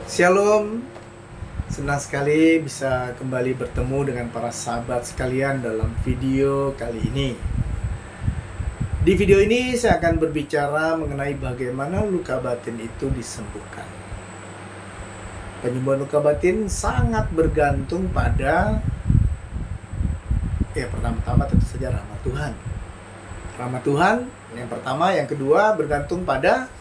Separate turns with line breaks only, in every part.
Shalom, senang sekali bisa kembali bertemu dengan para sahabat sekalian dalam video kali ini. Di video ini saya akan berbicara mengenai bagaimana luka batin itu disembuhkan. Penyembuhan luka batin sangat bergantung pada pertama-tama tentu saja rahmat Tuhan. Rahmat Tuhan yang pertama, yang kedua bergantung pada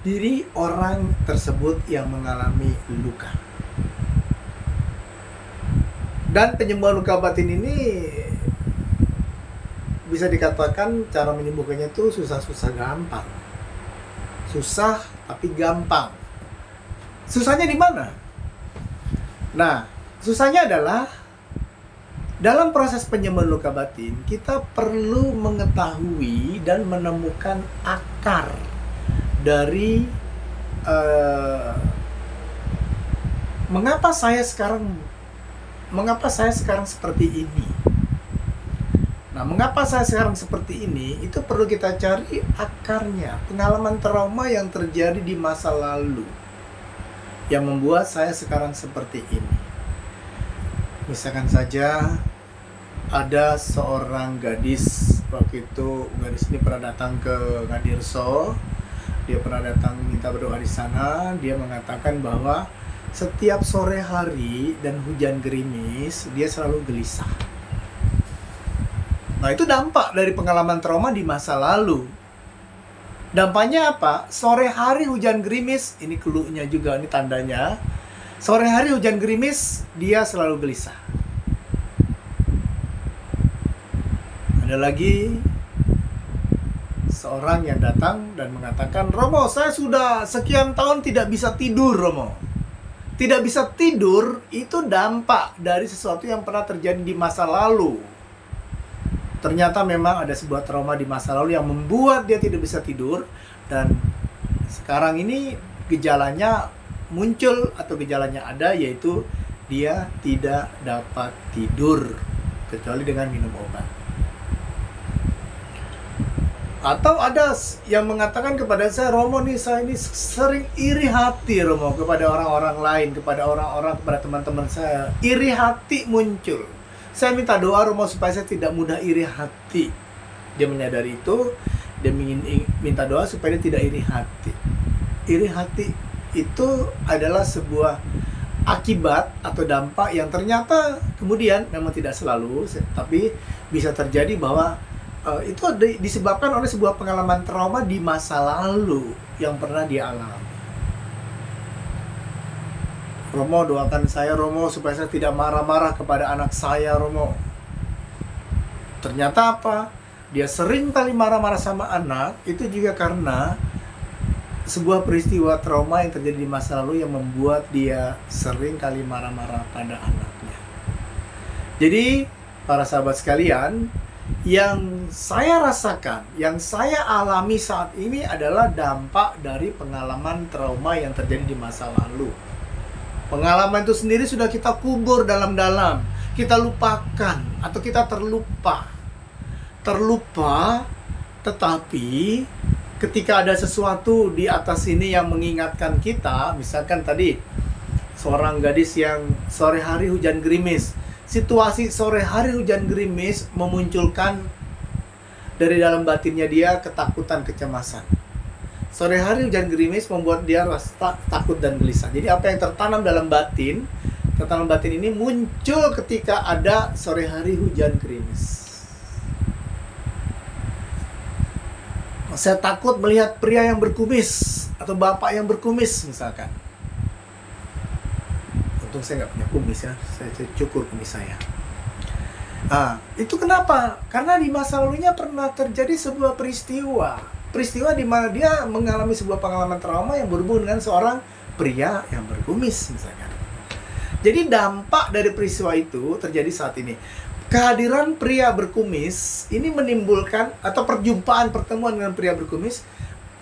diri orang tersebut yang mengalami luka. Dan penyembuhan luka batin ini bisa dikatakan cara menyembuhkannya itu susah-susah gampang. Susah tapi gampang. Susahnya di mana? Nah, susahnya adalah dalam proses penyembuhan luka batin kita perlu mengetahui dan menemukan akar dari mengapa saya sekarang seperti ini. Nah, mengapa saya sekarang seperti ini, itu perlu kita cari akarnya, pengalaman trauma yang terjadi di masa lalu yang membuat saya sekarang seperti ini. Misalkan saja ada seorang gadis, waktu itu gadis ini pernah datang ke Ngadirso. Dia pernah datang minta berdoa di sana. Dia mengatakan bahwa setiap sore hari dan hujan gerimis, dia selalu gelisah. Nah, itu dampak dari pengalaman trauma di masa lalu. Dampaknya apa? Sore hari hujan gerimis, ini clue-nya juga, ini tandanya. Sore hari hujan gerimis, dia selalu gelisah. Ada lagi seorang yang datang dan mengatakan, "Romo, saya sudah sekian tahun tidak bisa tidur, Romo." Tidak bisa tidur itu dampak dari sesuatu yang pernah terjadi di masa lalu. Ternyata memang ada sebuah trauma di masa lalu yang membuat dia tidak bisa tidur. Dan sekarang ini gejalanya muncul atau gejalanya ada, yaitu dia tidak dapat tidur kecuali dengan minum obat. Atau ada yang mengatakan kepada saya, "Romo nih, saya ini sering iri hati, Romo, kepada orang-orang lain, kepada teman-teman saya. Iri hati muncul. Saya minta doa, Romo, supaya saya tidak mudah iri hati." Dia menyadari itu, dia minta doa supaya dia tidak iri hati. Iri hati itu adalah sebuah akibat atau dampak yang ternyata kemudian memang tidak selalu, tapi bisa terjadi bahwa itu disebabkan oleh sebuah pengalaman trauma di masa lalu yang pernah dia alami. "Romo, doakan saya, Romo, supaya saya tidak marah-marah kepada anak saya, Romo." Ternyata apa? Dia sering kali marah-marah sama anak, itu juga karena sebuah peristiwa trauma yang terjadi di masa lalu yang membuat dia sering kali marah-marah pada anaknya. Jadi, para sahabat sekalian, yang saya rasakan, yang saya alami saat ini adalah dampak dari pengalaman trauma yang terjadi di masa lalu. Pengalaman itu sendiri sudah kita kubur dalam-dalam, kita lupakan atau kita terlupa. Tetapi ketika ada sesuatu di atas ini yang mengingatkan kita, misalkan tadi seorang gadis yang sore hari hujan gerimis. Situasi sore hari hujan gerimis memunculkan dari dalam batinnya dia ketakutan, kecemasan. Sore hari hujan gerimis membuat dia rasa takut dan gelisah. Jadi apa yang tertanam dalam batin ini muncul ketika ada sore hari hujan gerimis. Saya takut melihat pria yang berkumis atau bapak yang berkumis misalkan. Untung saya nggak punya kumis ya, saya cukur kumis saya. Itu kenapa? Karena di masa lalunya pernah terjadi sebuah peristiwa di mana dia mengalami sebuah pengalaman trauma yang berhubungan dengan seorang pria yang berkumis misalkan. Jadi dampak dari peristiwa itu terjadi saat ini. Kehadiran pria berkumis ini menimbulkan, atau pertemuan dengan pria berkumis,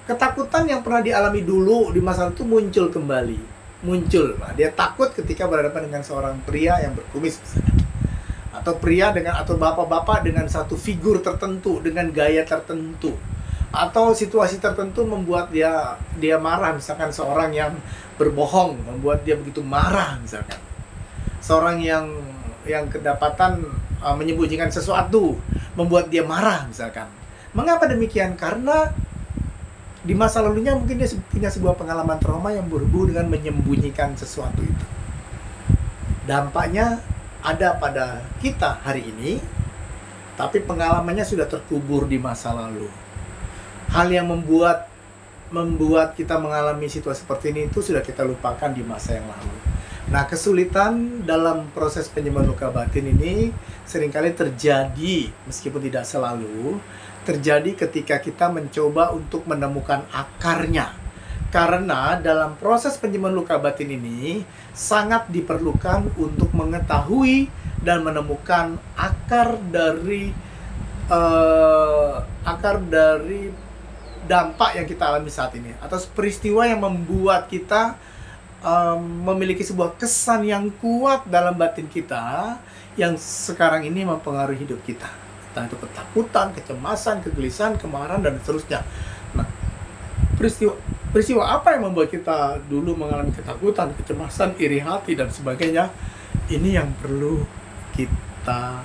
ketakutan yang pernah dialami dulu di masa lalu itu muncul kembali. Nah, dia takut ketika berhadapan dengan seorang pria yang berkumis misalnya. Atau pria atau bapak-bapak dengan satu figur tertentu, dengan gaya tertentu. atau situasi tertentu membuat dia marah, misalkan seorang yang berbohong membuat dia begitu marah, misalkan seorang yang kedapatan menyembunyikan sesuatu membuat dia marah, misalkan. Mengapa demikian? Karena di masa lalunya mungkin dia punya sebuah pengalaman trauma yang berhubung dengan menyembunyikan sesuatu itu. Dampaknya ada pada kita hari ini, tapi pengalamannya sudah terkubur di masa lalu. Hal yang membuat kita mengalami situasi seperti ini itu sudah kita lupakan di masa yang lalu. Nah, kesulitan dalam proses penyembuhan luka batin ini seringkali terjadi, meskipun tidak selalu, terjadi ketika kita mencoba untuk menemukan akarnya. Karena dalam proses penyembuhan luka batin ini sangat diperlukan untuk mengetahui dan menemukan akar dari dampak yang kita alami saat ini, atau peristiwa yang membuat kita memiliki sebuah kesan yang kuat dalam batin kita yang sekarang ini mempengaruhi hidup kita. Entah itu ketakutan, kecemasan, kegelisahan, kemarahan, dan seterusnya. Nah, peristiwa apa yang membuat kita dulu mengalami ketakutan, kecemasan, iri hati, dan sebagainya? Ini yang perlu kita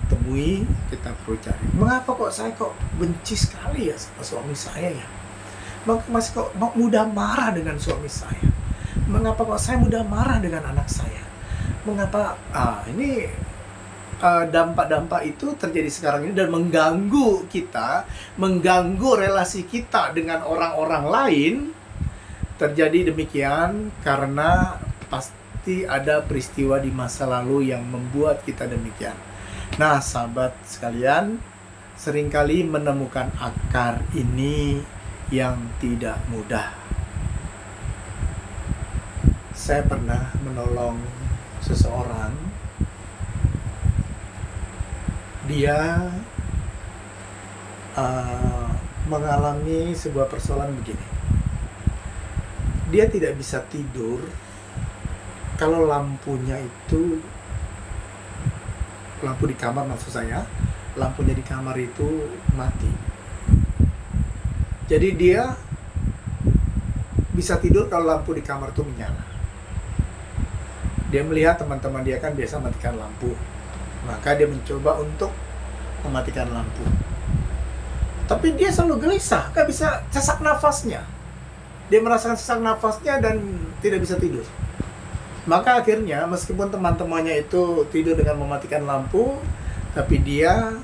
temui, kita perlu cari. Mengapa saya benci sekali ya sama suami saya ya? Masih kok mudah marah dengan suami saya? Mengapa saya mudah marah dengan anak saya? Mengapa ini dampak-dampak itu terjadi sekarang ini dan mengganggu kita, mengganggu relasi kita dengan orang-orang lain? Terjadi demikian karena pasti ada peristiwa di masa lalu yang membuat kita demikian. Nah, sahabat sekalian, seringkali menemukan akar ini yang tidak mudah. Saya pernah menolong seseorang. Dia mengalami sebuah persoalan begini. Dia tidak bisa tidur kalau lampunya itu, lampu di kamar maksud saya, lampunya di kamar itu mati. Jadi dia bisa tidur kalau lampu di kamar itu menyala. Dia melihat teman-teman dia kan biasa matikan lampu, maka dia mencoba untuk mematikan lampu. Tapi dia selalu gelisah, gak bisa sesak nafasnya. Dia merasakan sesak nafasnya dan tidak bisa tidur. Maka akhirnya meskipun teman-temannya itu tidur dengan mematikan lampu, tapi dia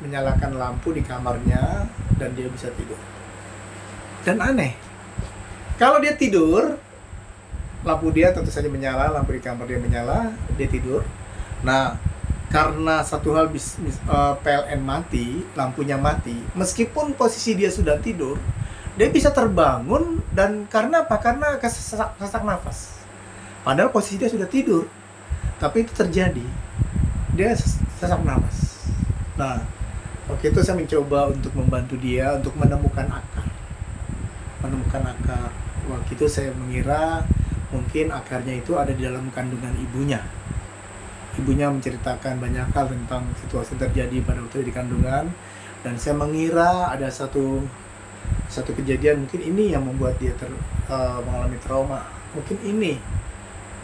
menyalakan lampu di kamarnya dan dia bisa tidur. Dan aneh, kalau dia tidur, lampu dia tentu saja menyala, lampu di kamar dia menyala, dia tidur. Nah, karena satu hal PLN mati, lampunya mati, meskipun posisi dia sudah tidur, dia bisa terbangun. Dan karena apa? Karena sesak nafas. Padahal posisi dia sudah tidur, tapi itu terjadi, dia sesak nafas. Nah, waktu itu saya mencoba untuk membantu dia untuk menemukan akar. Waktu itu saya mengira mungkin akarnya itu ada di dalam kandungan ibunya. Ibunya menceritakan banyak hal tentang situasi terjadi pada waktu di kandungan, dan saya mengira ada satu kejadian mungkin ini yang membuat dia mengalami trauma, mungkin ini.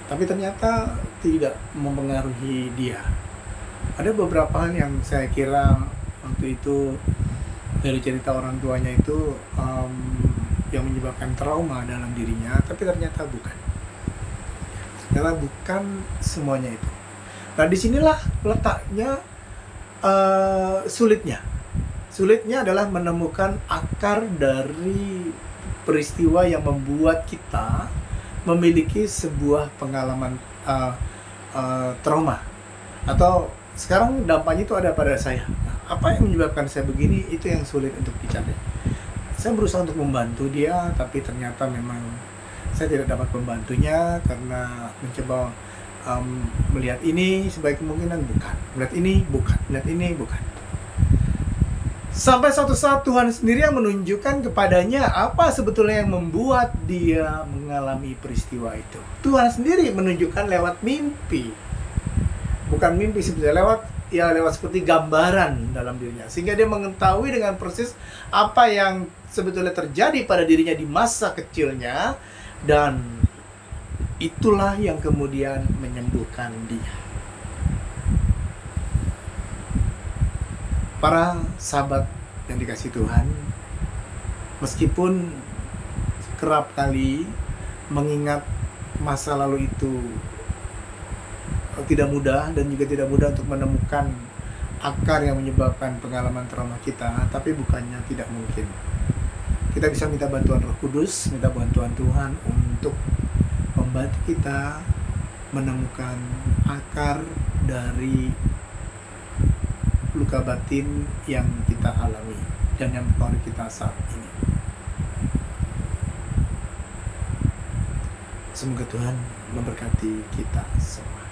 Tapi ternyata tidak mempengaruhi dia. Ada beberapa hal yang saya kira waktu itu dari cerita orang tuanya itu yang menyebabkan trauma dalam dirinya, tapi ternyata bukan. Ternyata bukan semuanya itu. Nah, disinilah letaknya sulitnya. Sulitnya adalah menemukan akar dari peristiwa yang membuat kita memiliki sebuah pengalaman trauma. Atau sekarang dampaknya itu ada pada saya. Nah, apa yang menyebabkan saya begini, itu yang sulit untuk dicari. Saya berusaha untuk membantu dia, tapi ternyata memang saya tidak dapat membantunya karena mencoba melihat ini sebagai kemungkinan bukan, melihat ini bukan, melihat ini bukan. Sampai suatu saat Tuhan sendiri yang menunjukkan kepadanya apa sebetulnya yang membuat dia mengalami peristiwa itu. Tuhan sendiri menunjukkan lewat mimpi. Bukan mimpi sebetulnya, lewat ya lewat seperti gambaran dalam dirinya, sehingga dia mengetahui dengan persis apa yang sebetulnya terjadi pada dirinya di masa kecilnya, dan itulah yang kemudian menyembuhkan dia. Para sahabat yang dikasihi Tuhan, meskipun kerap kali mengingat masa lalu itu tidak mudah, dan juga tidak mudah untuk menemukan akar yang menyebabkan pengalaman trauma kita, tapi bukannya tidak mungkin. Kita bisa minta bantuan Roh Kudus, minta bantuan Tuhan untuk membantu kita menemukan akar dari luka batin yang kita alami dan yang mempengaruhi kita saat ini. Semoga Tuhan memberkati kita semua.